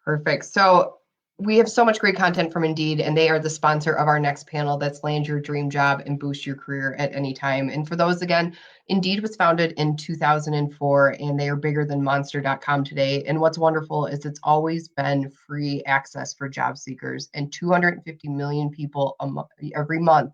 Perfect. So we have so much great content from Indeed, and they are the sponsor of our next panel that's Land Your Dream Job and Boost Your Career at Any Time. And for those, again, Indeed was founded in 2004, and they are bigger than Monster.com today. And what's wonderful is it's always been free access for job seekers, and 250 million people every month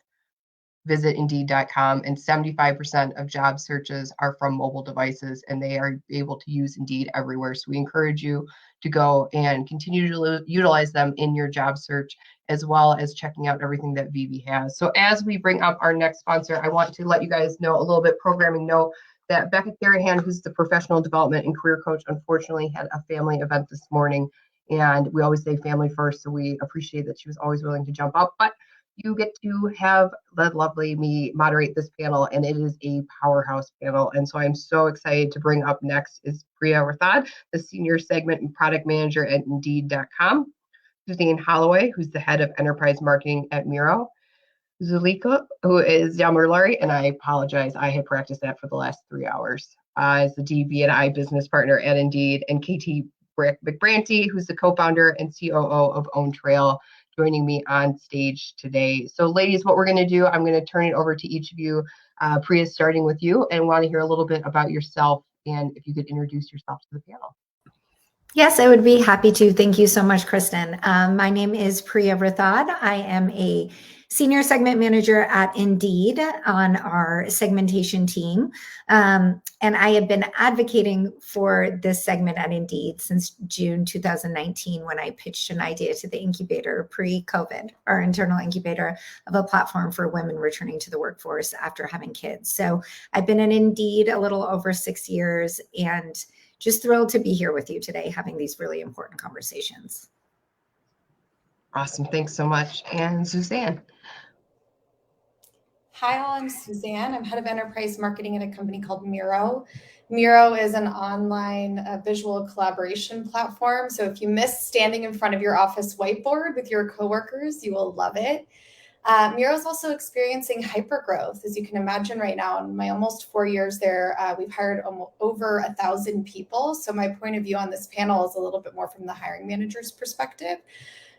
visit Indeed.com, and 75% of job searches are from mobile devices, and they are able to use Indeed everywhere. So we encourage you to go and continue to utilize them in your job search, as well as checking out everything that Vivi has. So as we bring up our next sponsor, I want to let you guys know a little bit programming note that Becca Carahan, who's the professional development and career coach, unfortunately had a family event this morning. And we always say family first, so we appreciate that she was always willing to jump up. But you get to have the lovely me moderate this panel, and it is a powerhouse panel. And so I'm so excited to bring up next is Priya Rathod, the Senior Segment and Product Manager at Indeed.com, Suzanne Holloway, who's the Head of Enterprise Marketing at Miro, Zulika, who is Yamarlari, and I apologize, I had practiced that for the last 3 hours, as the DB&I business partner at Indeed, and Katie McBranty, who's the co-founder and COO of Own Trail, joining me on stage today. So ladies, what we're going to do, I'm going to turn it over to each of you. Priya, starting with you, and want to hear a little bit about yourself, and if you could introduce yourself to the panel. Yes, I would be happy to. Thank you so much, Kristen. My name is Priya Rathod. I am a Senior Segment Manager at Indeed on our segmentation team. And I have been advocating for this segment at Indeed since June 2019, when I pitched an idea to the incubator pre-COVID, our internal incubator, of a platform for women returning to the workforce after having kids. So I've been at Indeed a little over 6 years, and just thrilled to be here with you today, having these really important conversations. Awesome. Thanks so much. And Suzanne. Hi, all. I'm Suzanne. I'm head of enterprise marketing at a company called Miro. Miro is an online visual collaboration platform. So if you miss standing in front of your office whiteboard with your coworkers, you will love it. Miro is also experiencing hypergrowth, as you can imagine right now. In my almost 4 years there, we've hired over 1,000 people. So my point of view on this panel is a little bit more from the hiring manager's perspective.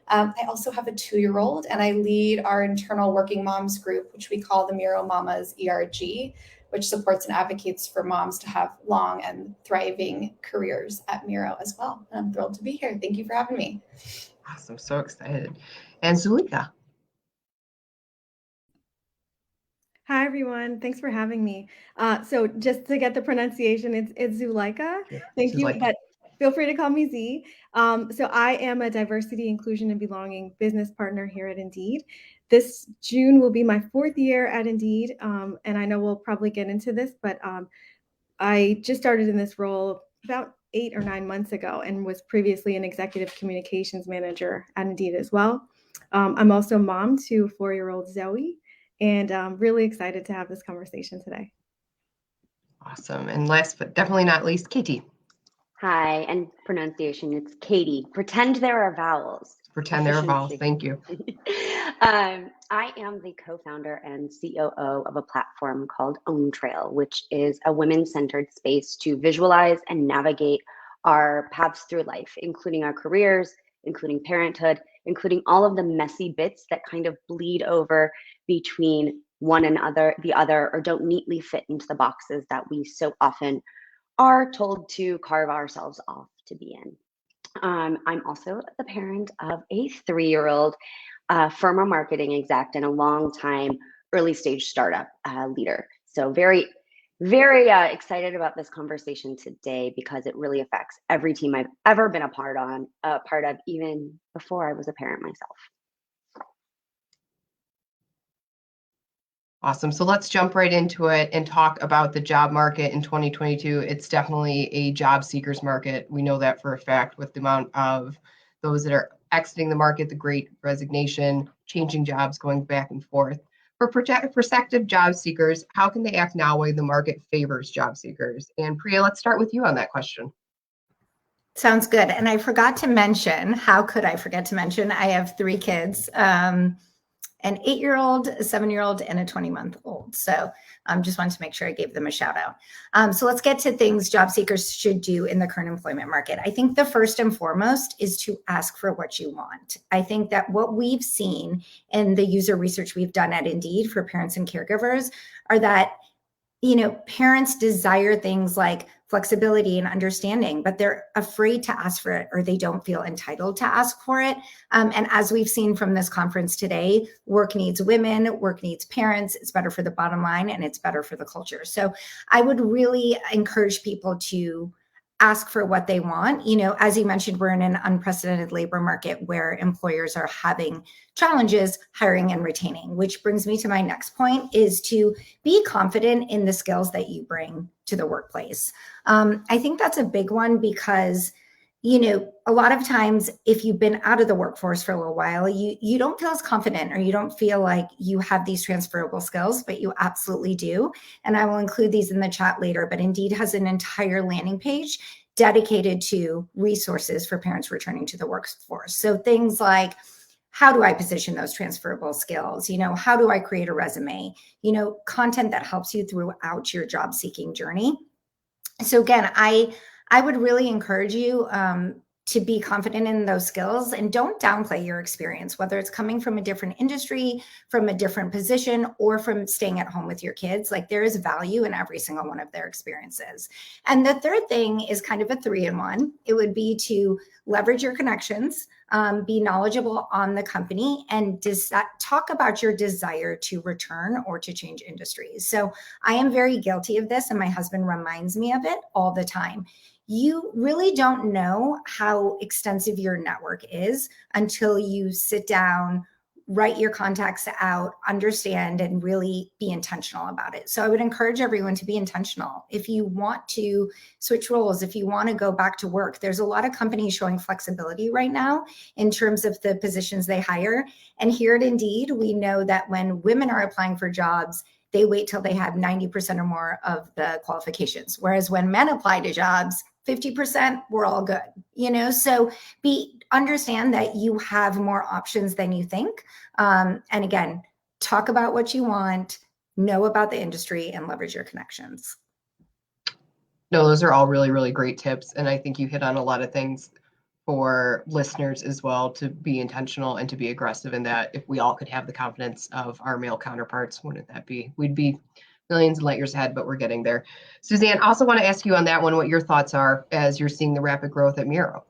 I also have a 2-year-old, and I lead our internal working moms group, which we call the Miro Mamas ERG, which supports and advocates for moms to have long and thriving careers at Miro as well. And I'm thrilled to be here. Thank you for having me. Awesome. So excited. And Zulika. Hi, everyone. Thanks for having me. So just to get the pronunciation, it's Zuleika. Yeah, Thank you, Zuleika. but feel free to call me Z. So I am a diversity, inclusion, and belonging business partner here at Indeed. This June will be my 4th year at Indeed, and I know we'll probably get into this, but I just started in this role about 8 or 9 months ago, and was previously an executive communications manager at Indeed as well. I'm also mom to 4-year-old Zoe, and I'm really excited to have this conversation today. Awesome. And last but definitely not least, Katie. Hi, and pronunciation, it's Katie. Pretend there are vowels. Pretend there are vowels. Thank you. I am the co-founder and COO of a platform called Own Trail, which is a women-centered space to visualize and navigate our paths through life, including our careers, including parenthood, including all of the messy bits that kind of bleed over between one another, the other, or don't neatly fit into the boxes that we so often are told to carve ourselves off to be in. I'm also the parent of a 3-year-old, former marketing exec, and a long-time early stage startup leader. So very excited about this conversation today, because it really affects every team I've ever been a part of, even before I was a parent myself. Awesome. So let's jump right into it and talk about the job market in 2022. It's definitely a job seekers market. We know that for a fact, with the amount of those that are exiting the market, the great resignation, changing jobs, going back and forth. For prospective job seekers, how can they act now when the market favors job seekers? And Priya, let's start with you on that question. Sounds good. And I forgot to mention, how could I forget to mention, I have 3 kids. an 8-year-old, a 7-year-old, and a 20-month-old. So just wanted to make sure I gave them a shout out. So let's get to things job seekers should do in the current employment market. I think the first and foremost is to ask for what you want. I think that what we've seen in the user research we've done at Indeed for parents and caregivers are that, you know, parents desire things like flexibility and understanding, but they're afraid to ask for it, or they don't feel entitled to ask for it. And as we've seen from this conference today, work needs women, work needs parents. It's better for the bottom line, and it's better for the culture. So I would really encourage people to ask for what they want. You know, as you mentioned, we're in an unprecedented labor market where employers are having challenges hiring and retaining, which brings me to my next point, is to be confident in the skills that you bring to the workplace. I think that's a big one because, you know, a lot of times if you've been out of the workforce for a little while, you don't feel as confident, or you don't feel like you have these transferable skills, but you absolutely do. And I will include these in the chat later, but Indeed has an entire landing page dedicated to resources for parents returning to the workforce. So things like, how do I position those transferable skills? You know, how do I create a resume? You know, content that helps you throughout your job seeking journey. So again, I would really encourage you to be confident in those skills, and don't downplay your experience, whether it's coming from a different industry, from a different position, or from staying at home with your kids. Like, there is value in every single one of their experiences. And the third thing is kind of a 3-in-1. It would be to leverage your connections, be knowledgeable on the company, and talk about your desire to return or to change industries. So I am very guilty of this, and my husband reminds me of it all the time. You really don't know how extensive your network is until you sit down, write your contacts out, understand, and really be intentional about it. So I would encourage everyone to be intentional. If you want to switch roles, if you want to go back to work, there's a lot of companies showing flexibility right now in terms of the positions they hire. And here at Indeed, we know that when women are applying for jobs, they wait till they have 90% or more of the qualifications. Whereas when men apply to jobs, 50%, we're all good, you know? So understand that you have more options than you think. And again, talk about what you want, know about the industry, and leverage your connections. No, those are all really, really great tips. And I think you hit on a lot of things for listeners as well, to be intentional and to be aggressive in that. If we all could have the confidence of our male counterparts, wouldn't that be, we'd be millions of light years ahead, but we're getting there. Suzanne, also want to ask you on that one, what your thoughts are as you're seeing the rapid growth at Miro.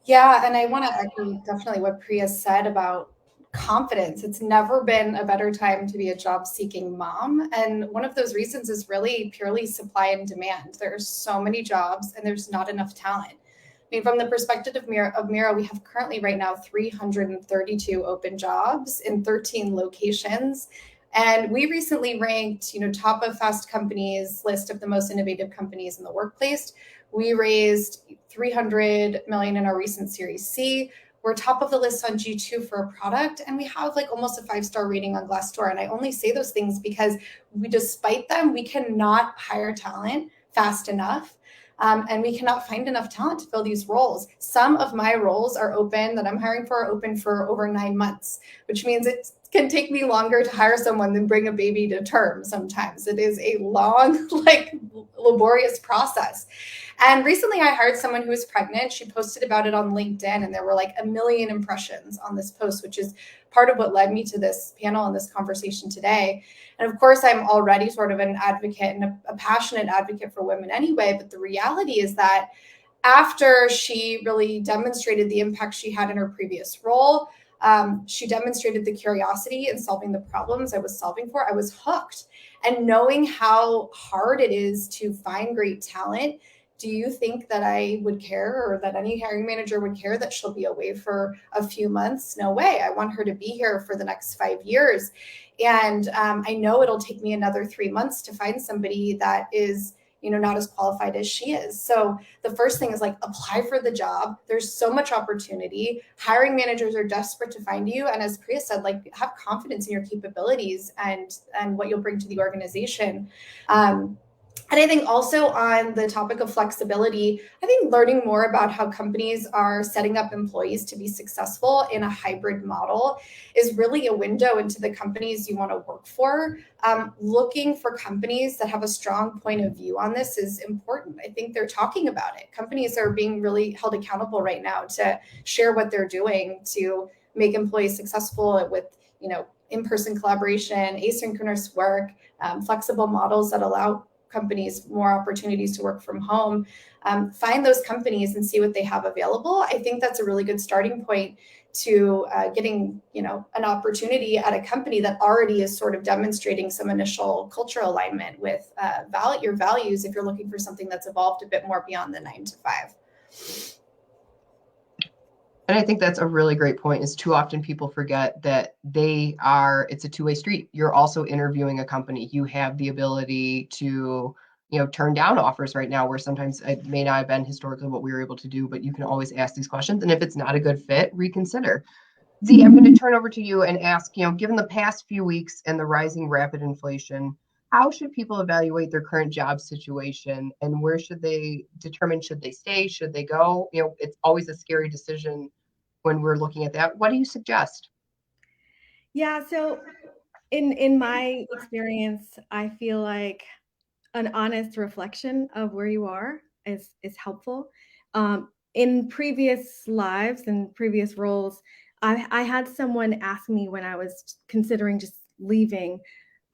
Yeah, and I want to echo definitely what Priya said about confidence. It's never been a better time to be a job seeking mom. And one of those reasons is really purely supply and demand. There are so many jobs and there's not enough talent. I mean, from the perspective of Miro, we have currently right now 332 open jobs in 13 locations. And we recently ranked, top of Fast Company's list of the most innovative companies in the workplace. We raised $300 million in our recent Series C. We're top of the list on G2 for a product, and we have like almost a 5-star rating on Glassdoor. And I only say those things because despite them, we cannot hire talent fast enough. And we cannot find enough talent to fill these roles. Some of my roles are open that I'm hiring for are open for over 9 months, which means it can take me longer to hire someone than bring a baby to term. Sometimes it is a long, laborious process. And recently I hired someone who was pregnant. She posted about it on LinkedIn, and there were like 1 million impressions on this post, which is part of what led me to this panel and this conversation today. And of course, I'm already sort of an advocate and a passionate advocate for women anyway. But the reality is that after she really demonstrated the impact she had in her previous role, she demonstrated the curiosity in solving the problems I was solving for. I was hooked. And knowing how hard it is to find great talent, do you think that I would care, or that any hiring manager would care that she'll be away for a few months? No way. I want her to be here for the next 5 years. And I know it'll take me another 3 months to find somebody that is, not as qualified as she is. So the first thing is apply for the job. There's so much opportunity. Hiring managers are desperate to find you. And as Priya said, have confidence in your capabilities and what you'll bring to the organization. And I think also on the topic of flexibility, I think learning more about how companies are setting up employees to be successful in a hybrid model is really a window into the companies you want to work for. Looking for companies that have a strong point of view on this is important. I think they're talking about it. Companies are being really held accountable right now to share what they're doing to make employees successful with, in-person collaboration, asynchronous work, flexible models that allow companies more opportunities to work from home. Find those companies and see what they have available. I think that's a really good starting point to getting an opportunity at a company that already is sort of demonstrating some initial cultural alignment with your values, if you're looking for something that's evolved a bit more beyond the 9 to 5. And I think that's a really great point, is too often people forget that it's a two-way street. You're also interviewing a company. You have the ability to, turn down offers right now, where sometimes it may not have been historically what we were able to do, but you can always ask these questions. And if it's not a good fit, reconsider. Z, I'm going to turn over to you and ask, given the past few weeks and the rising rapid inflation, how should people evaluate their current job situation, and where should they determine, should they stay, should they go? It's always a scary decision when we're looking at that. What do you suggest? Yeah, so in my experience, I feel like an honest reflection of where you are is helpful. In previous lives and previous roles, I had someone ask me when I was considering just leaving,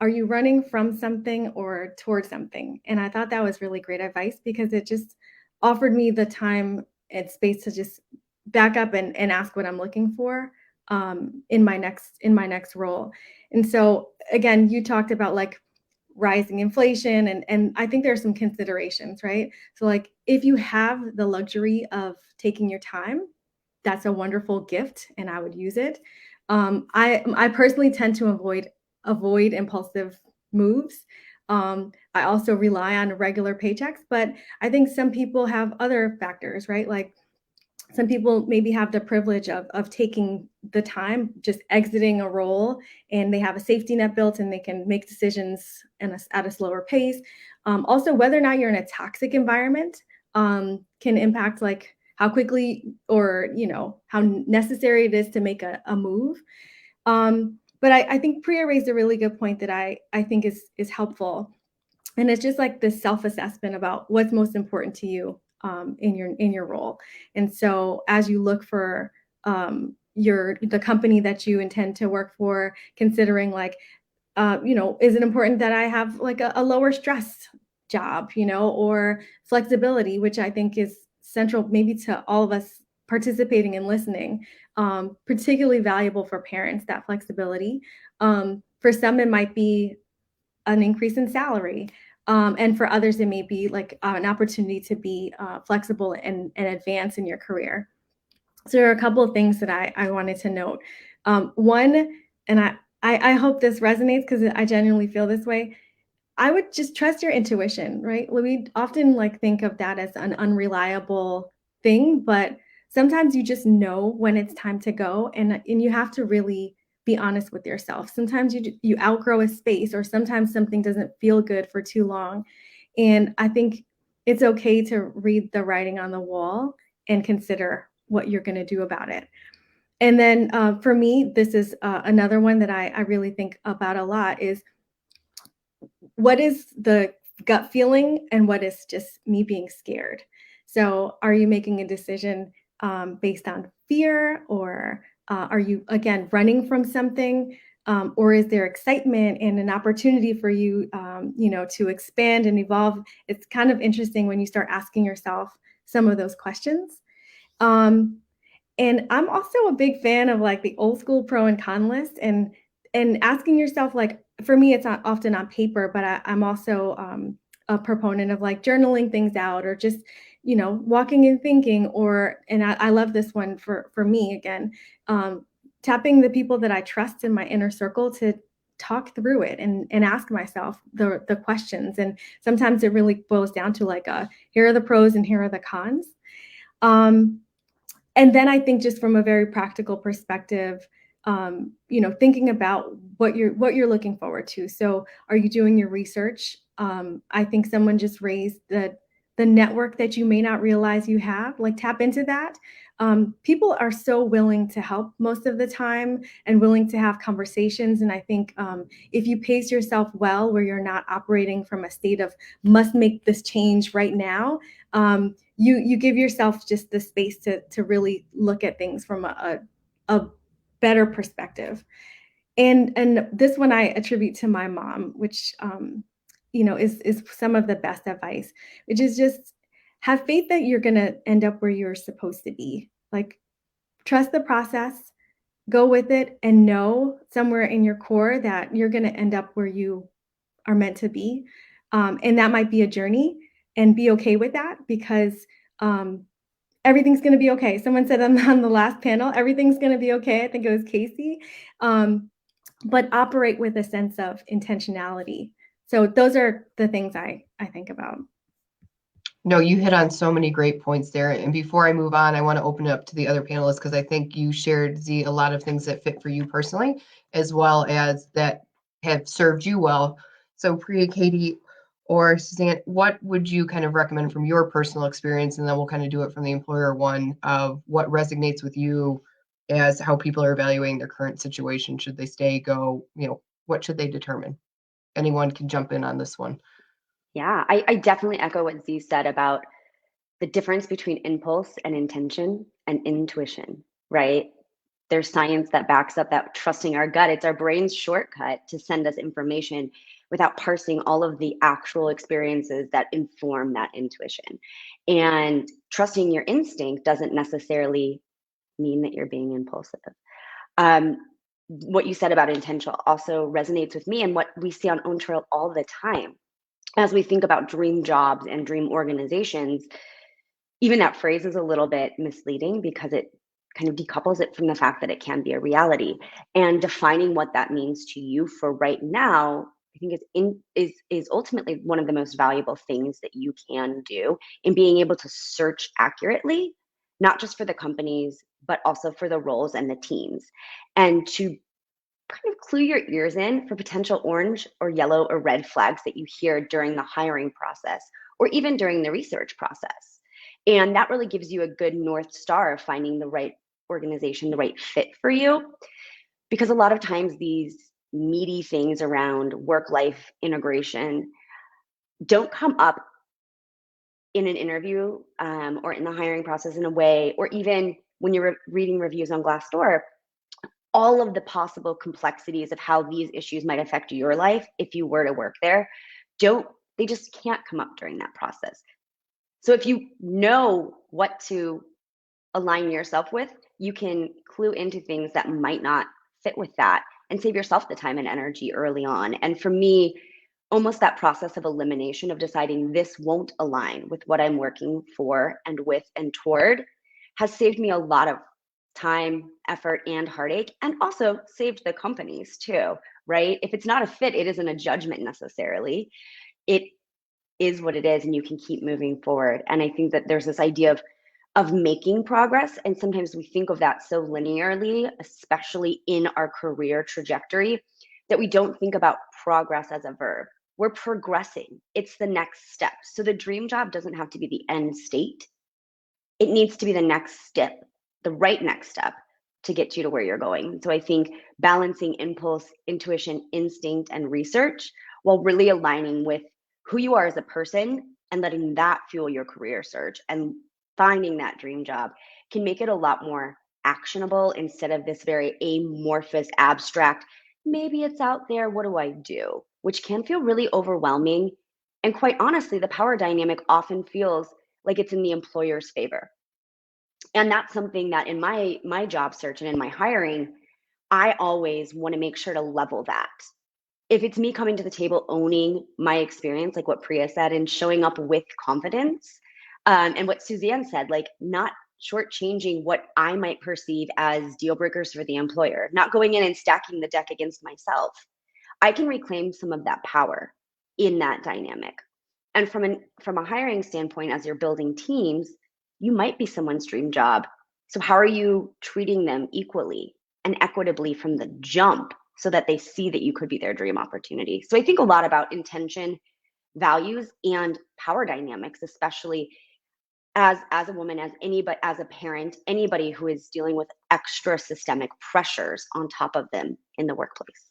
are you running from something or towards something? And I thought that was really great advice, because it just offered me the time and space to just back up and ask what I'm looking for in my next role. And so again, you talked about like rising inflation, and I think there are some considerations, right? So like if you have the luxury of taking your time, that's a wonderful gift and I would use it. I personally tend to avoid impulsive moves. I also rely on regular paychecks, but I think some people have other factors, right? Like some people maybe have the privilege of taking the time, just exiting a role, and they have a safety net built and they can make decisions at a slower pace. Also, whether or not you're in a toxic environment can impact like how quickly or how necessary it is to make a move. But I think Priya raised a really good point that I think is helpful. And it's just like this self-assessment about what's most important to you in your role. And so as you look for the company that you intend to work for, considering like, is it important that I have like a lower stress job, or flexibility, which I think is central maybe to all of us participating and listening, particularly valuable for parents, that flexibility. For some, it might be an increase in salary. And for others, it may be like an opportunity to be flexible and advance in your career. So there are a couple of things that I wanted to note. One, and I hope this resonates because I genuinely feel this way. I would just trust your intuition, right? We often like think of that as an unreliable thing, but sometimes you just know when it's time to go, and you have to really be honest with yourself. Sometimes you outgrow a space, or sometimes something doesn't feel good for too long. And I think it's okay to read the writing on the wall and consider what you're going to do about it. And then for me, this is another one that I really think about a lot is, what is the gut feeling and what is just me being scared? So are you making a decision based on fear, or are you, again, running from something? Or is there excitement and an opportunity for you, to expand and evolve? It's kind of interesting when you start asking yourself some of those questions. And I'm also a big fan of like the old school pro and con list, and asking yourself, like, for me, it's not often on paper, but I'm also a proponent of like journaling things out, or just, walking and thinking, and I love this one for me again, tapping the people that I trust in my inner circle to talk through it and ask myself the questions. And sometimes it really boils down to like, here are the pros and here are the cons. And then I think just from a very practical perspective, thinking about what you're looking forward to. So are you doing your research I think someone just raised the network that you may not realize you have, like tap into that. People are so willing to help most of the time and willing to have conversations. And I think if you pace yourself well, where you're not operating from a state of must make this change right now, you give yourself just the space to really look at things from a better perspective. And this one I attribute to my mom, which is some of the best advice, which is just have faith that you're going to end up where you're supposed to be. Like, trust the process, go with it, and know somewhere in your core that you're going to end up where you are meant to be. And that might be a journey, and be okay with that, because everything's going to be okay. Someone said on the last panel, everything's going to be okay. I think it was Casey. But operate with a sense of intentionality. So those are the things I think about. No, you hit on so many great points there. And before I move on, I want to open it up to the other panelists, because I think you shared, Z, a lot of things that fit for you personally, as well as that have served you well. So Priya, Katie, or Suzanne, what would you kind of recommend from your personal experience? And then we'll kind of do it from the employer one of what resonates with you as how people are evaluating their current situation. Should they stay, go, what should they determine? Anyone can jump in on this one. Yeah, I definitely echo what Z said about the difference between impulse and intention and intuition, right? There's science that backs up that trusting our gut. It's our brain's shortcut to send us information without parsing all of the actual experiences that inform that intuition. And trusting your instinct doesn't necessarily mean that you're being impulsive. What you said about intention also resonates with me and what we see on Own Trail all the time. As we think about dream jobs and dream organizations, even that phrase is a little bit misleading because it kind of decouples it from the fact that it can be a reality. And defining what that means to you for right now, I think is ultimately one of the most valuable things that you can do in being able to search accurately, not just for the companies, but also for the roles and the teams, and to kind of clue your ears in for potential orange or yellow or red flags that you hear during the hiring process or even during the research process. And that really gives you a good North Star of finding the right organization, the right fit for you. Because a lot of times these meaty things around work-life integration don't come up in an interview or in the hiring process in a way, or even when you're reading reviews on Glassdoor, all of the possible complexities of how these issues might affect your life if you were to work there, they just can't come up during that process. So if you know what to align yourself with, you can clue into things that might not fit with that and save yourself the time and energy early on. And for me, almost that process of elimination of deciding this won't align with what I'm working for and with and toward has saved me a lot of time, effort, and heartache, and also saved the companies too, right? If it's not a fit, it isn't a judgment necessarily. It is what it is, and you can keep moving forward. And I think that there's this idea of making progress, and sometimes we think of that so linearly, especially in our career trajectory, that we don't think about progress as a verb. We're progressing. It's the next step. So the dream job doesn't have to be the end state. It needs to be the next step, the right next step to get you to where you're going. So I think balancing impulse, intuition, instinct, and research while really aligning with who you are as a person and letting that fuel your career search and finding that dream job can make it a lot more actionable instead of this very amorphous, abstract, maybe it's out there, what do I do? Which can feel really overwhelming. And quite honestly, the power dynamic often feels like it's in the employer's favor. And that's something that in my job search and in my hiring, I always want to make sure to level that. If it's me coming to the table, owning my experience, like what Priya said, and showing up with confidence, and what Suzanne said, like not shortchanging what I might perceive as deal breakers for the employer, not going in and stacking the deck against myself, I can reclaim some of that power in that dynamic. And from a hiring standpoint, as you're building teams, you might be someone's dream job. So how are you treating them equally and equitably from the jump so that they see that you could be their dream opportunity? So I think a lot about intention values and power dynamics, especially as a woman, as anybody, as a parent, anybody who is dealing with extra systemic pressures on top of them in the workplace.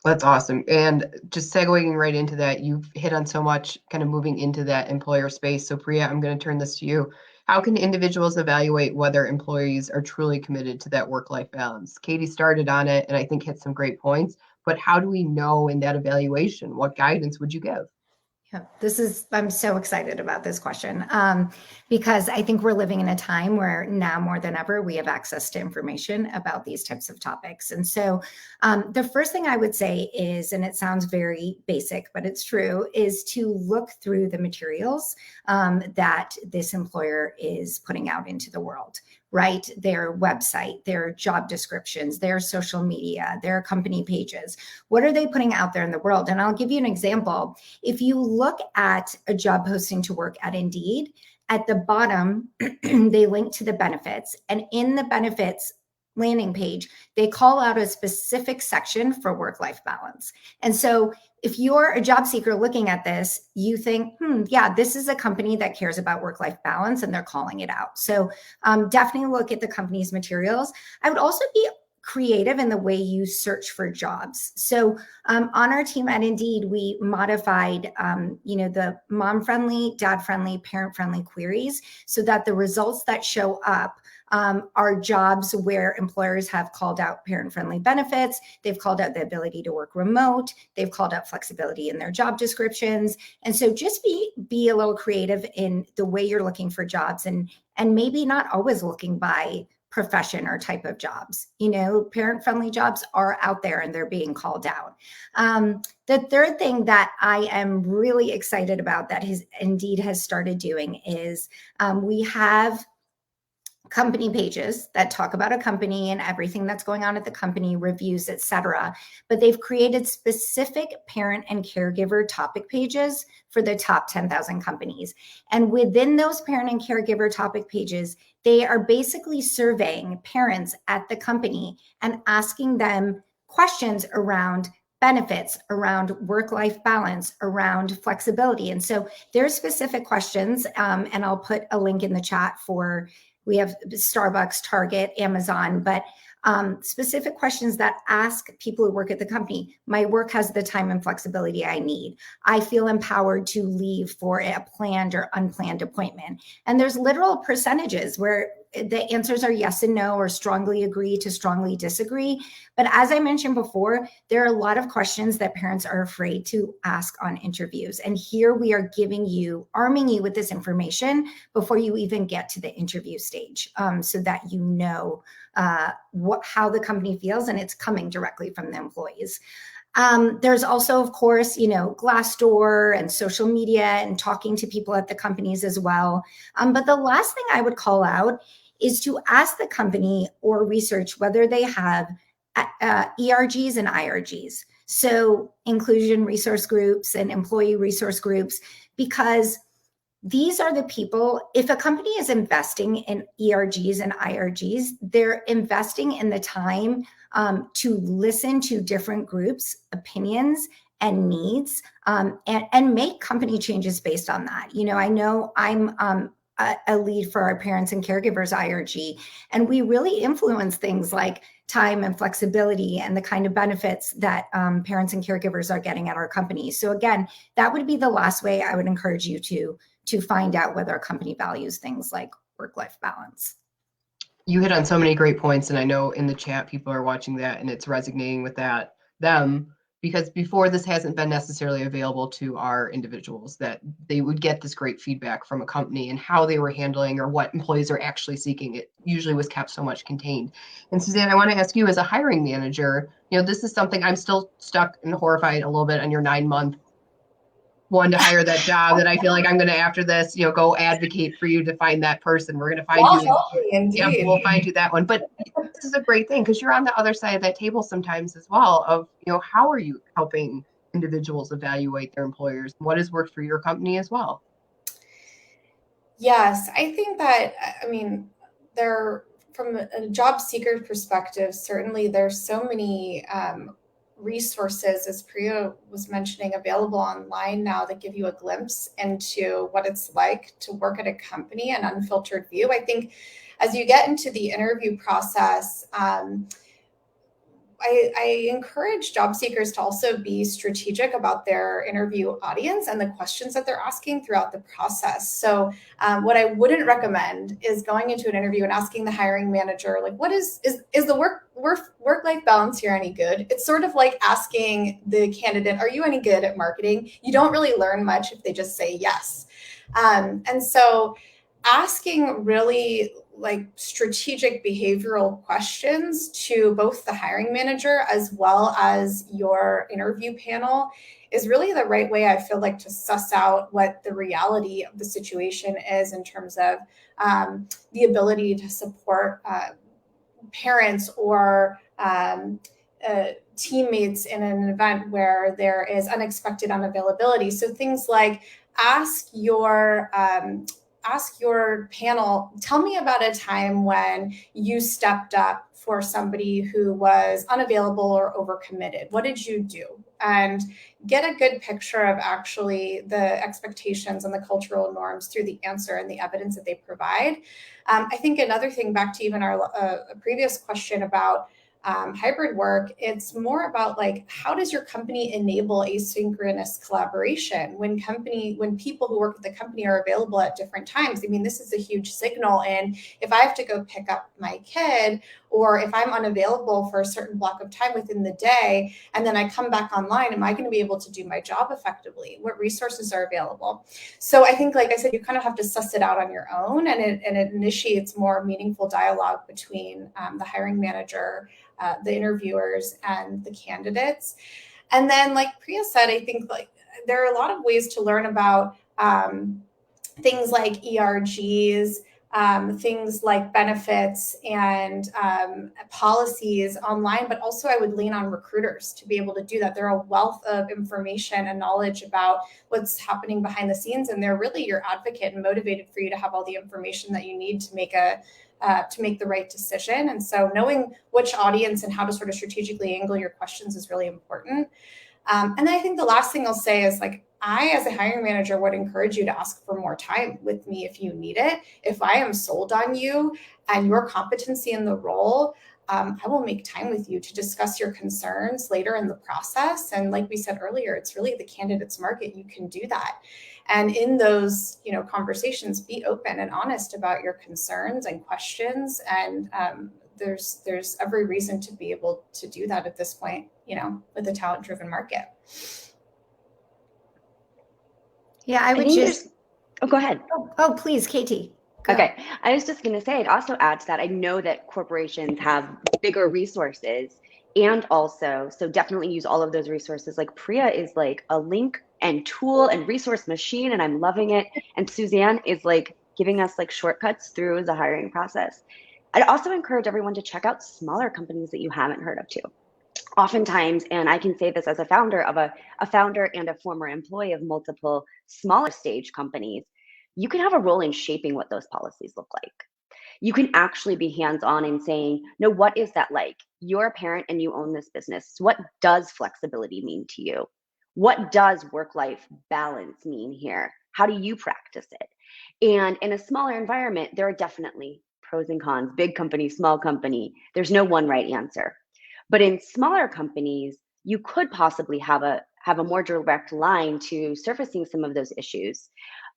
That's awesome. And just segueing right into that, you've hit on so much kind of moving into that employer space. So Priya, I'm going to turn this to you. How can individuals evaluate whether employees are truly committed to that work-life balance? Katie started on it and I think hit some great points, but how do we know in that evaluation? What guidance would you give? Yeah, I'm so excited about this question because I think we're living in a time where now more than ever, we have access to information about these types of topics. And so the first thing I would say is, and it sounds very basic, but it's true, is to look through the materials that this employer is putting out into the world. Right? Their website, their job descriptions, their social media, their company pages. What are they putting out there in the world? And I'll give you an example. If you look at a job posting to work at Indeed, at the bottom, they link to the benefits. And in the benefits landing page, they call out a specific section for work-life balance. And so if you're a job seeker looking at this, you think, yeah, this is a company that cares about work-life balance and they're calling it out. So definitely look at the company's materials. I would also be creative in the way you search for jobs. So on our team at Indeed, we modified, the mom-friendly, dad-friendly, parent-friendly queries so that the results that show up are jobs where employers have called out parent-friendly benefits. They've called out the ability to work remote. They've called out flexibility in their job descriptions. And so just be a little creative in the way you're looking for jobs and maybe not always looking by profession or type of jobs. Parent-friendly jobs are out there and they're being called out. The third thing that I am really excited about that Indeed has started doing is we have company pages that talk about a company and everything that's going on at the company, reviews, etc. But they've created specific parent and caregiver topic pages for the top 10,000 companies. And within those parent and caregiver topic pages, they are basically surveying parents at the company and asking them questions around benefits, around work-life balance, around flexibility. And so there's specific questions, and I'll put a link in the chat we have Starbucks, Target, Amazon, but specific questions that ask people who work at the company. My work has the time and flexibility I need. I feel empowered to leave for a planned or unplanned appointment. And there's literal percentages where the answers are yes and no, or strongly agree to strongly disagree. But as I mentioned before, there are a lot of questions that parents are afraid to ask on interviews. And here we are arming you with this information before you even get to the interview stage, so that you know how the company feels, and it's coming directly from the employees. There's also, of course, Glassdoor and social media and talking to people at the companies as well. But the last thing I would call out is to ask the company or research whether they have ERGs and IRGs. So inclusion resource groups and employee resource groups, because these are the people, if a company is investing in ERGs and IRGs, they're investing in the time to listen to different groups' opinions and needs, and make company changes based on that. I know I'm a lead for our parents and caregivers IRG, and we really influence things like time and flexibility and the kind of benefits that parents and caregivers are getting at our company. So again, that would be the last way I would encourage you to find out whether a company values things like work-life balance. You hit on so many great points, and I know in the chat people are watching that and it's resonating with them, because before this hasn't been necessarily available to our individuals, that they would get this great feedback from a company and how they were handling or what employees are actually seeking. It usually was kept so much contained. And Suzanne, I want to ask you, as a hiring manager, this is something I'm still stuck and horrified a little bit on your 9-month one to hire that job, that I feel like I'm going to, after this, go advocate for you to find that person. We're going to find you. Yeah, we'll find you that one. But this is a great thing, because you're on the other side of that table sometimes as well, of, how are you helping individuals evaluate their employers? What has worked for your company as well? Yes, I think that, from a job seeker perspective, certainly there's so many resources, as Priya was mentioning, available online now that give you a glimpse into what it's like to work at a company, an unfiltered view. I think as you get into the interview process, I encourage job seekers to also be strategic about their interview audience and the questions that they're asking throughout the process. So what I wouldn't recommend is going into an interview and asking the hiring manager, like, what is the work-life balance here any good? It's sort of like asking the candidate, are you any good at marketing? You don't really learn much if they just say yes. And so asking really like strategic behavioral questions to both the hiring manager as well as your interview panel is really the right way, I feel like, to suss out what the reality of the situation is in terms of the ability to support parents or teammates in an event where there is unexpected unavailability. So things like ask your panel, tell me about a time when you stepped up for somebody who was unavailable or overcommitted. What did you do? And get a good picture of actually the expectations and the cultural norms through the answer and the evidence that they provide. I think another thing, back to even our previous question about hybrid work, it's more about like, how does your company enable asynchronous collaboration when people who work at the company are available at different times? I mean, this is a huge signal. And if I have to go pick up my kid, or if I'm unavailable for a certain block of time within the day, and then I come back online, am I going to be able to do my job effectively? What resources are available? So I think, like I said, you kind of have to suss it out on your own, and it initiates more meaningful dialogue between the hiring manager, the interviewers, and the candidates. And then, like Priya said, I think like there are a lot of ways to learn about things like ERGs, things like benefits and policies online, but also I would lean on recruiters to be able to do that. They're a wealth of information and knowledge about what's happening behind the scenes, and they're really your advocate and motivated for you to have all the information that you need to make the right decision. And so knowing which audience and how to sort of strategically angle your questions is really important. And then I think the last thing I'll say is, like, I, as a hiring manager, would encourage you to ask for more time with me if you need it. If I am sold on you and your competency in the role, I will make time with you to discuss your concerns later in the process. And like we said earlier, it's really the candidate's market. You can do that. And in those, conversations, be open and honest about your concerns and questions. And there's every reason to be able to do that at this point, with a talent-driven market. Yeah, I would just. Oh, go ahead. Oh, please, Katie. Go. Okay. I was just going to say, I'd also add to that, I know that corporations have bigger resources, and also, so definitely use all of those resources. Like Priya is like a link and tool and resource machine, and I'm loving it. And Suzanne is like giving us like shortcuts through the hiring process. I'd also encourage everyone to check out smaller companies that you haven't heard of too. Oftentimes, and I can say this as a founder and a former employee of multiple smaller stage companies, you can have a role in shaping what those policies look like. You can actually be hands-on in saying, no, what is that like? You're a parent and you own this business. What does flexibility mean to you? What does work-life balance mean here? How do you practice it? And in a smaller environment, there are definitely pros and cons, big company, small company. There's no one right answer. But in smaller companies, you could possibly have a more direct line to surfacing some of those issues,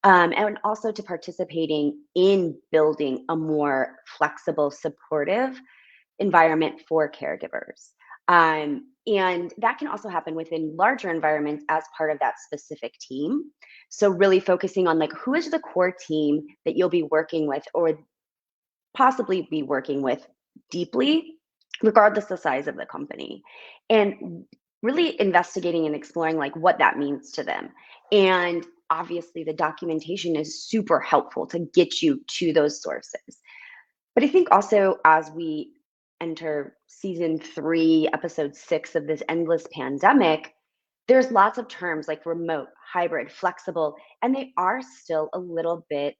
and also to participating in building a more flexible, supportive environment for caregivers. And that can also happen within larger environments as part of that specific team. So really focusing on like, who is the core team that you'll be working with or possibly be working with deeply, regardless of the size of the company, and really investigating and exploring like what that means to them. And obviously the documentation is super helpful to get you to those sources. But I think also as we enter season 3, episode 6 of this endless pandemic, there's lots of terms like remote, hybrid, flexible, and they are still a little bit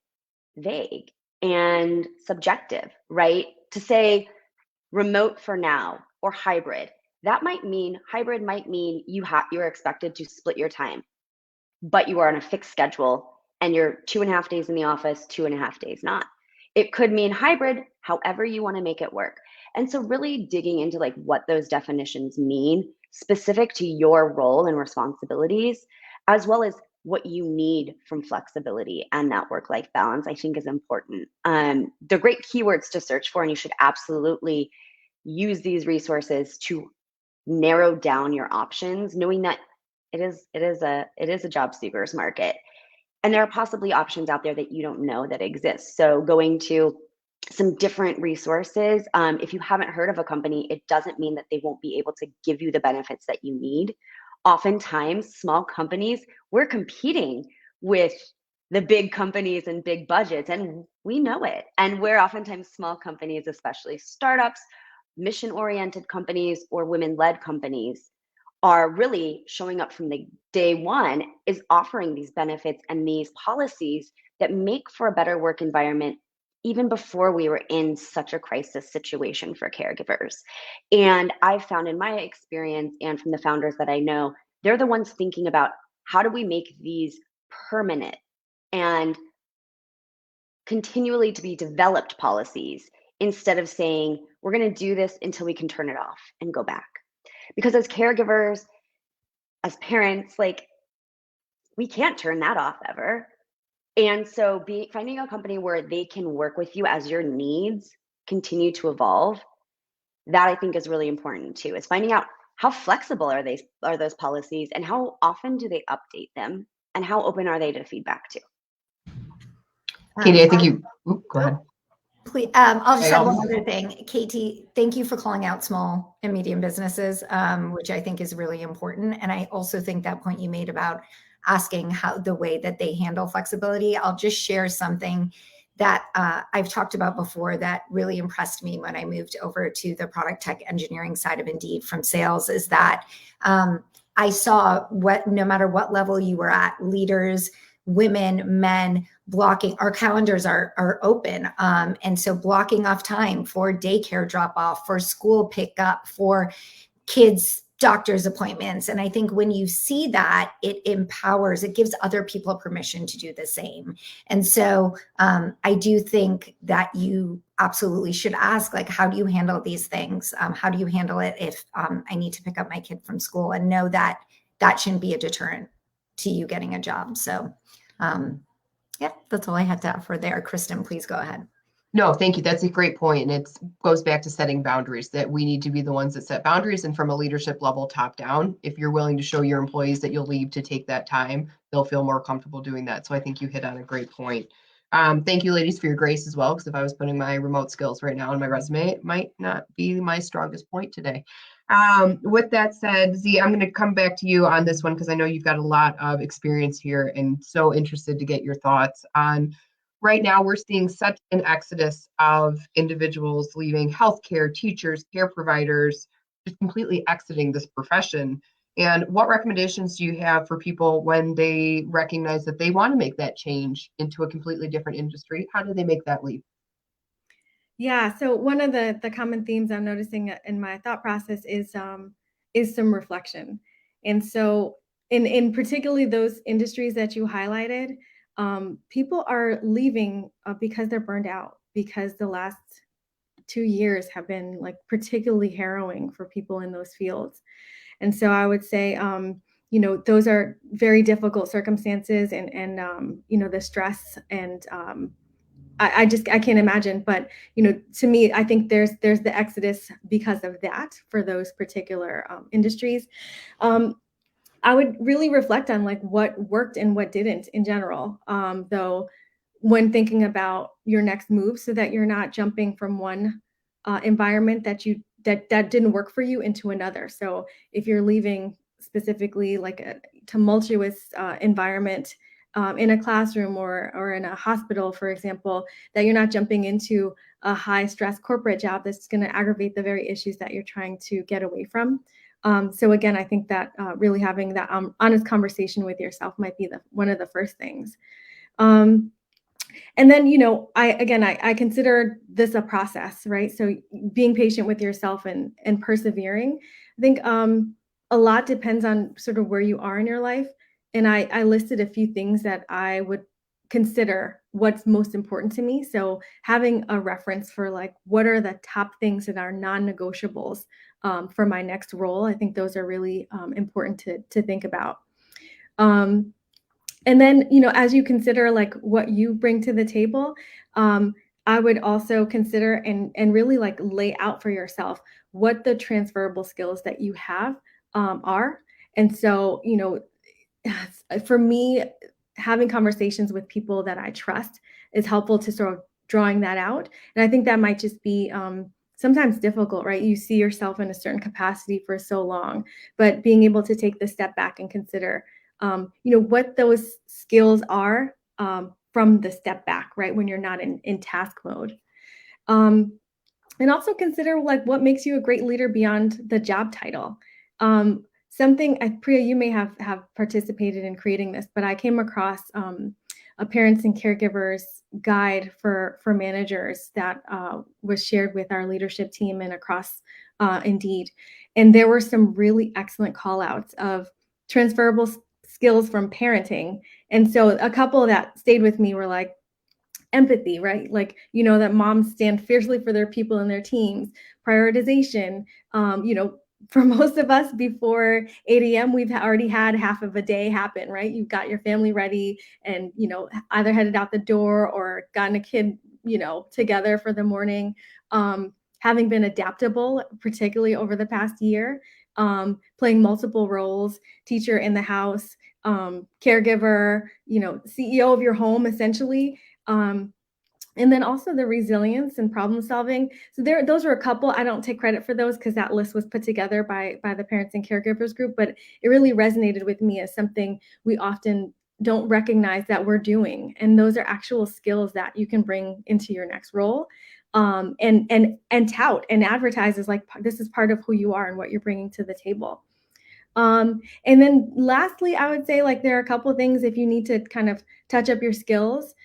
vague and subjective, right? To say remote for now or hybrid, That might mean hybrid might mean you're expected to split your time, but you are on a fixed schedule and you're 2.5 days in the office, 2.5 days not. It could mean hybrid, however you want to make it work. And so really digging into like what those definitions mean specific to your role and responsibilities, as well as what you need from flexibility and that work-life balance, I think is important. They're great keywords to search for, and you should absolutely use these resources to narrow down your options, knowing that it is a job seekers market, and there are possibly options out there that you don't know that exist. So going to some different resources, if you haven't heard of a company, it doesn't mean that they won't be able to give you the benefits that you need. Oftentimes, small companies, we're competing with the big companies and big budgets, and we know it. And we're oftentimes small companies, especially startups, mission-oriented companies, or women-led companies, are really showing up from the day one, is offering these benefits and these policies that make for a better work environment even before we were in such a crisis situation for caregivers. And I've found in my experience and from the founders that I know, they're the ones thinking about how do we make these permanent and continually to be developed policies, instead of saying, we're going to do this until we can turn it off and go back. Because as caregivers, as parents, like, we can't turn that off ever. And so finding a company where they can work with you as your needs continue to evolve, that I think is really important too, is finding out how flexible are those policies, and how often do they update them, and how open are they to feedback too. Katie, I think you, go ahead. Please, I'll just add one other thing. Katie, thank you for calling out small and medium businesses, which I think is really important. And I also think that point you made about asking how the way that they handle flexibility, I'll just share something that I've talked about before that really impressed me when I moved over to the product tech engineering side of Indeed from sales, is that I saw no matter what level you were at, leaders, women, men, blocking, our calendars are open. And so blocking off time for daycare drop off, for school pickup, for kids' doctor's appointments. And I think when you see that, it empowers, it gives other people permission to do the same. And so I do think that you absolutely should ask, like, how do you handle these things? How do you handle it if I need to pick up my kid from school, and know that that shouldn't be a deterrent to you getting a job. So yeah, that's all I had to offer there. Kristen, please go ahead. No, thank you. That's a great point. And it goes back to setting boundaries, that we need to be the ones that set boundaries. And from a leadership level, top down, if you're willing to show your employees that you'll leave to take that time, they'll feel more comfortable doing that. So I think you hit on a great point. Thank you, ladies, for your grace as well, because if I was putting my remote skills right now on my resume, it might not be my strongest point today. With that said, Z, I'm going to come back to you on this one, because I know you've got a lot of experience here, and so interested to get your thoughts on. Right now, we're seeing such an exodus of individuals leaving healthcare, teachers, care providers, just completely exiting this profession. And what recommendations do you have for people when they recognize that they want to make that change into a completely different industry? How do they make that leap? Yeah, so one of the common themes I'm noticing in my thought process is some reflection. And so in particularly those industries that you highlighted, people are leaving because they're burned out, because the last 2 years have been like particularly harrowing for people in those fields. And so I would say, those are very difficult circumstances, and the stress, and I can't imagine. But to me, I think there's the exodus because of that for those particular industries. I would really reflect on like what worked and what didn't in general, though, when thinking about your next move, so that you're not jumping from one environment that didn't work for you into another. So if you're leaving specifically like a tumultuous environment in a classroom or in a hospital, for example, that you're not jumping into a high stress corporate job that's going to aggravate the very issues that you're trying to get away from. So again, I think that really having that honest conversation with yourself might be one of the first things. And then, I consider this a process, right? So being patient with yourself and persevering. I think a lot depends on sort of where you are in your life. And I listed a few things that I would consider what's most important to me. So having a reference for like, what are the top things that are non-negotiables for my next role? I think those are really important to think about. And then, as you consider like what you bring to the table, I would also consider and really like lay out for yourself what the transferable skills that you have are. And so, for me, having conversations with people that I trust is helpful to sort of drawing that out. And I think that might just be sometimes difficult, right? You see yourself in a certain capacity for so long, but being able to take the step back and consider, what those skills are from the step back, right? When you're not in task mode. And also consider like what makes you a great leader beyond the job title. Something, Priya, you may have participated in creating this, but I came across a parents and caregivers guide for managers that was shared with our leadership team and across Indeed. And there were some really excellent call outs of transferable skills from parenting. And so a couple that stayed with me were like, empathy, right? Like, that moms stand fiercely for their people and their teams. Prioritization, for most of us before 8 a.m., we've already had half of a day happen, right? You've got your family ready and, either headed out the door or gotten a kid, together for the morning. Having been adaptable, particularly over the past year, playing multiple roles, teacher in the house, caregiver, CEO of your home, essentially. And then also the resilience and problem solving. So those are a couple. I don't take credit for those because that list was put together by the parents and caregivers group, but it really resonated with me as something we often don't recognize that we're doing. And those are actual skills that you can bring into your next role. And tout and advertise as like, this is part of who you are and what you're bringing to the table. And then lastly, I would say like there are a couple of things if you need to kind of touch up your skills,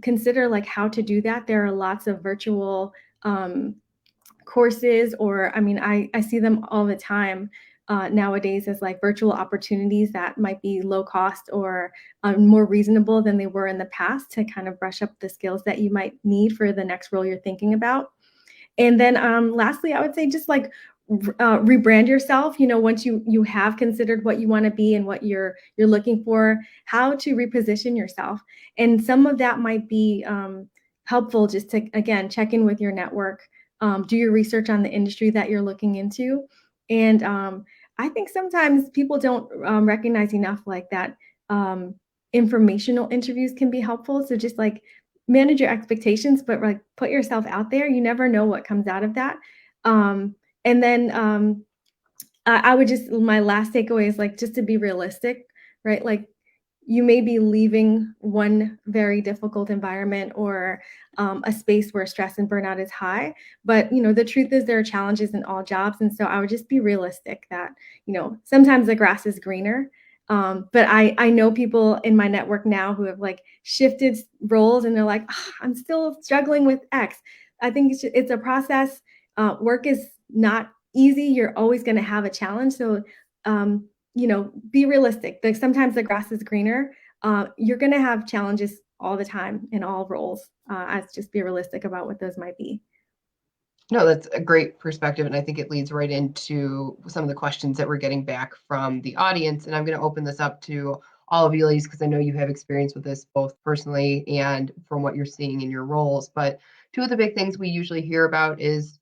consider like how to do that. There are lots of virtual courses, or I see them all the time nowadays as like virtual opportunities that might be low cost or more reasonable than they were in the past to kind of brush up the skills that you might need for the next role you're thinking about. And then lastly, I would say just like rebrand yourself, once you have considered what you want to be and what you're looking for, how to reposition yourself. And some of that might be helpful just to, again, check in with your network, do your research on the industry that you're looking into. And I think sometimes people don't recognize enough like that informational interviews can be helpful. So just like manage your expectations, but like put yourself out there. You never know what comes out of that. And then I would just, my last takeaway is like, just to be realistic, right? Like you may be leaving one very difficult environment or a space where stress and burnout is high. But, the truth is there are challenges in all jobs. And so I would just be realistic that, sometimes the grass is greener. But I know people in my network now who have like shifted roles and they're like, I'm still struggling with X. I think it's a process. Work is not easy. You're always going to have a challenge. So, be realistic. Like sometimes the grass is greener. You're going to have challenges all the time in all roles. As just be realistic about what those might be. No, that's a great perspective. And I think it leads right into some of the questions that we're getting back from the audience. And I'm going to open this up to all of you ladies, because I know you have experience with this both personally and from what you're seeing in your roles. But two of the big things we usually hear about is,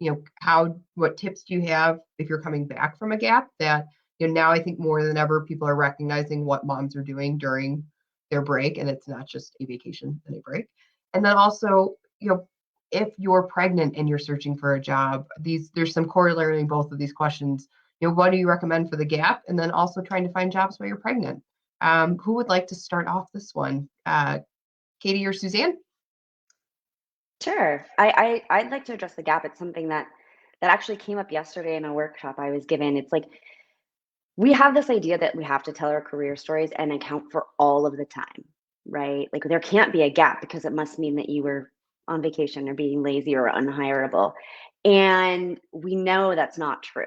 what tips do you have if you're coming back from a gap that, now I think more than ever, people are recognizing what moms are doing during their break. And it's not just a vacation and a break. And then also, if you're pregnant and you're searching for a job, there's some corollary in both of these questions. What do you recommend for the gap? And then also trying to find jobs while you're pregnant. Who would like to start off this one? Katie or Suzanne? Sure. I'd like to address the gap. It's something that actually came up yesterday in a workshop I was given. It's like we have this idea that we have to tell our career stories and account for all of the time. right? Like there can't be a gap because it must mean that you were on vacation or being lazy or unhireable. And we know that's not true,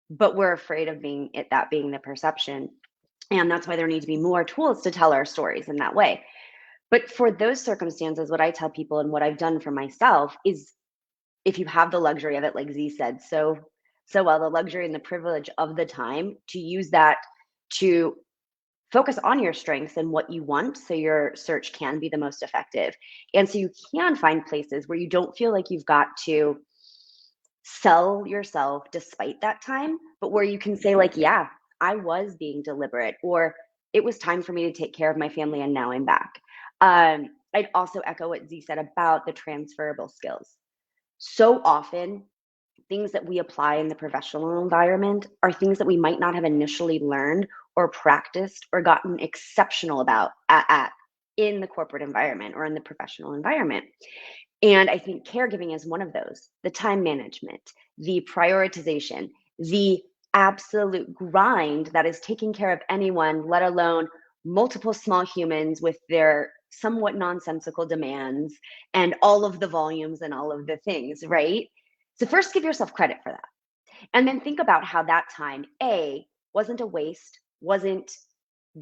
but we're afraid of that being the perception. And that's why there need to be more tools to tell our stories in that way. But for those circumstances, what I tell people and what I've done for myself is, if you have the luxury of it, like Z said so well, the luxury and the privilege of the time, to use that to focus on your strengths and what you want so your search can be the most effective. And so you can find places where you don't feel like you've got to sell yourself despite that time, but where you can say, like, yeah, I was being deliberate, or it was time for me to take care of my family and now I'm back. I'd also echo what Z said about the transferable skills. So often, things that we apply in the professional environment are things that we might not have initially learned or practiced or gotten exceptional about at in the corporate environment or in the professional environment. And I think caregiving is one of those. The time management, the prioritization, the absolute grind that is taking care of anyone, let alone multiple small humans with their somewhat nonsensical demands and all of the volumes and all of the things, right? So first, give yourself credit for that. And then think about how that time, A, wasn't a waste, wasn't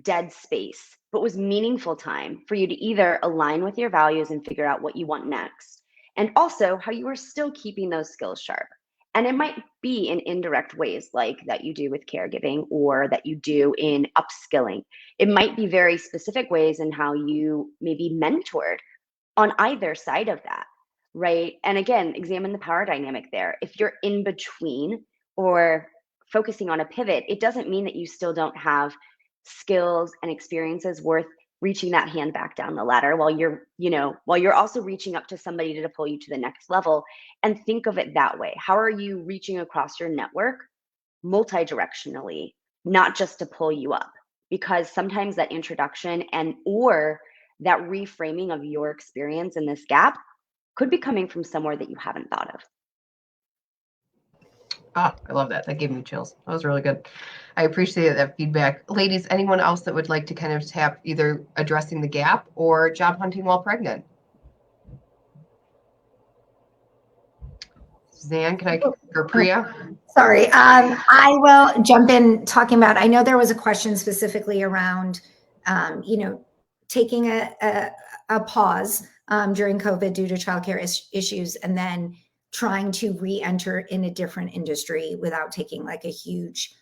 dead space, but was meaningful time for you to either align with your values and figure out what you want next, and also how you are still keeping those skills sharp. And it might be in indirect ways, like that you do with caregiving or that you do in upskilling. It might be very specific ways in how you maybe mentored on either side of that, right? And again, examine the power dynamic there. If you're in between or focusing on a pivot, it doesn't mean that you still don't have skills and experiences worth reaching that hand back down the ladder while you're also reaching up to somebody to pull you to the next level. And think of it that way. How are you reaching across your network multi-directionally, not just to pull you up? Because sometimes that introduction or that reframing of your experience in this gap could be coming from somewhere that you haven't thought of. Ah, I love that. That gave me chills. That was really good. I appreciate that feedback. Ladies, anyone else that would like to kind of tap either addressing the gap or job hunting while pregnant? Suzanne, or Priya? Sorry, I will jump in talking about, I know there was a question specifically around, taking a pause during COVID due to childcare issues, and then trying to re-enter in a different industry without taking like a huge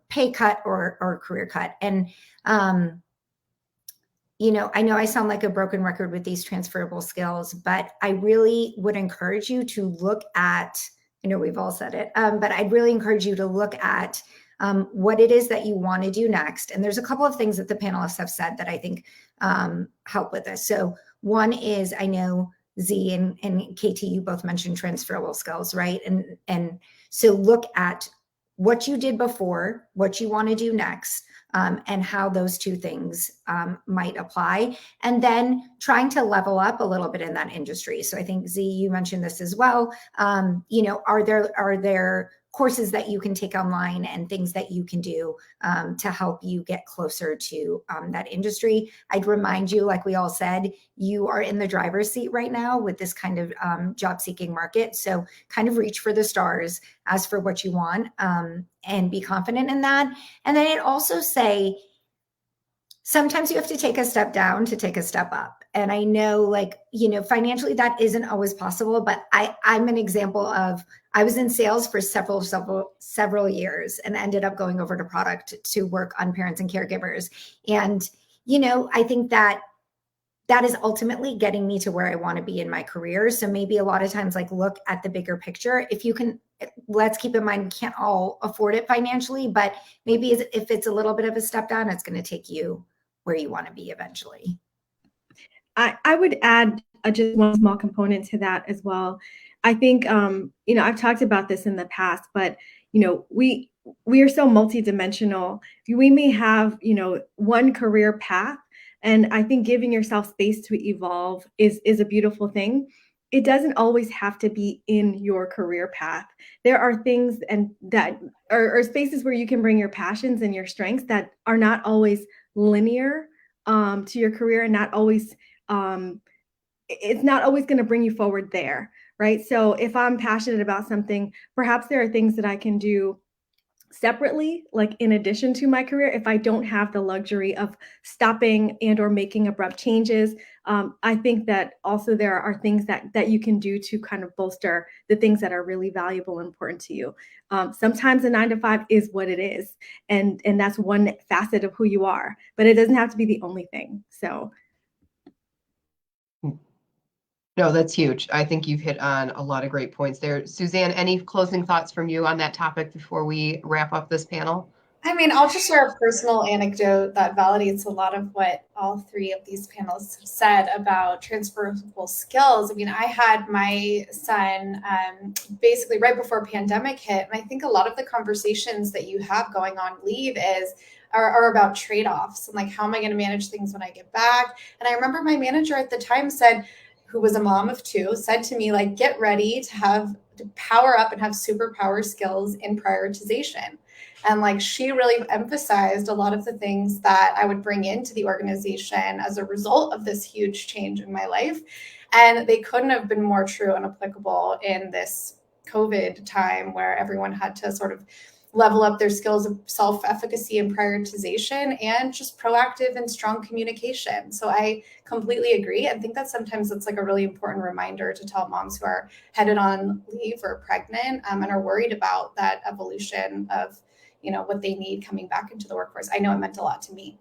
pay cut or career cut. And, I know I sound like a broken record with these transferable skills, but I really would encourage you to look at, I know we've all said it, but I'd really encourage you to look at what it is that you want to do next. And there's a couple of things that the panelists have said that I think help with this. So one is, I know Z and KT, you both mentioned transferable skills, right? And so look at what you did before, what you want to do next, and how those two things might apply, and then trying to level up a little bit in that industry. So I think Z, you mentioned this as well. Are there courses that you can take online and things that you can do to help you get closer to that industry? I'd remind you, like we all said, you are in the driver's seat right now with this kind of job seeking market. So kind of reach for the stars, ask for what you want, and be confident in that. And then I'd also say, sometimes you have to take a step down to take a step up. And I know, financially that isn't always possible, but I'm an example of, I was in sales for several years and ended up going over to product to work on parents and caregivers. And, I think that is ultimately getting me to where I want to be in my career. So maybe a lot of times, look at the bigger picture. If you can, let's keep in mind, we can't all afford it financially, but maybe if it's a little bit of a step down, it's going to take you where you want to be eventually. I would add just one small component to that as well. I think, I've talked about this in the past, but, we are so multidimensional. We may have, one career path, and I think giving yourself space to evolve is a beautiful thing. It doesn't always have to be in your career path. There are things and that are spaces where you can bring your passions and your strengths that are not always linear to your career and not always, it's not always going to bring you forward there, right? So if I'm passionate about something, perhaps there are things that I can do separately, like in addition to my career, if I don't have the luxury of stopping and or making abrupt changes. I think that also there are things that you can do to kind of bolster the things that are really valuable and important to you. Sometimes a 9 to 5 is what it is, and that's one facet of who you are, but it doesn't have to be the only thing. So No, that's huge. I think you've hit on a lot of great points there. Suzanne, any closing thoughts from you on that topic before we wrap up this panel? I mean, I'll just share a personal anecdote that validates a lot of what all three of these panelists have said about transferable skills. I mean, I had my son basically right before pandemic hit, and I think a lot of the conversations that you have going on leave are about trade-offs and like, how am I going to manage things when I get back? And I remember my manager at the time said, who was a mom of two, said to me, like, get ready to power up and have superpower skills in prioritization. And like, she really emphasized a lot of the things that I would bring into the organization as a result of this huge change in my life. And they couldn't have been more true and applicable in this COVID time where everyone had to sort of level up their skills of self-efficacy and prioritization and just proactive and strong communication. So I completely agree. I think that sometimes it's like a really important reminder to tell moms who are headed on leave or pregnant and are worried about that evolution of, what they need coming back into the workforce. I know it meant a lot to me.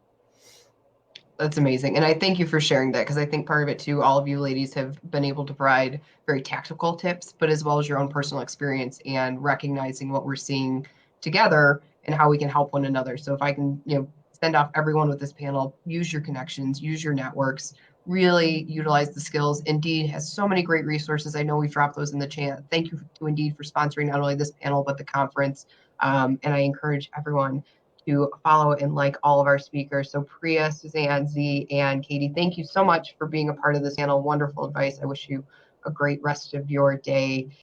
That's amazing. And I thank you for sharing that, because I think part of it too, all of you ladies have been able to provide very tactical tips, but as well as your own personal experience and recognizing what we're seeing together and how we can help one another. So if I can, send off everyone with this panel, use your connections, use your networks, really utilize the skills. Indeed has so many great resources. I know we've dropped those in the chat. Thank you to Indeed for sponsoring not only this panel, but the conference. And I encourage everyone to follow and like all of our speakers. So Priya, Suzanne, Z, and Katie, thank you so much for being a part of this panel. Wonderful advice. I wish you a great rest of your day.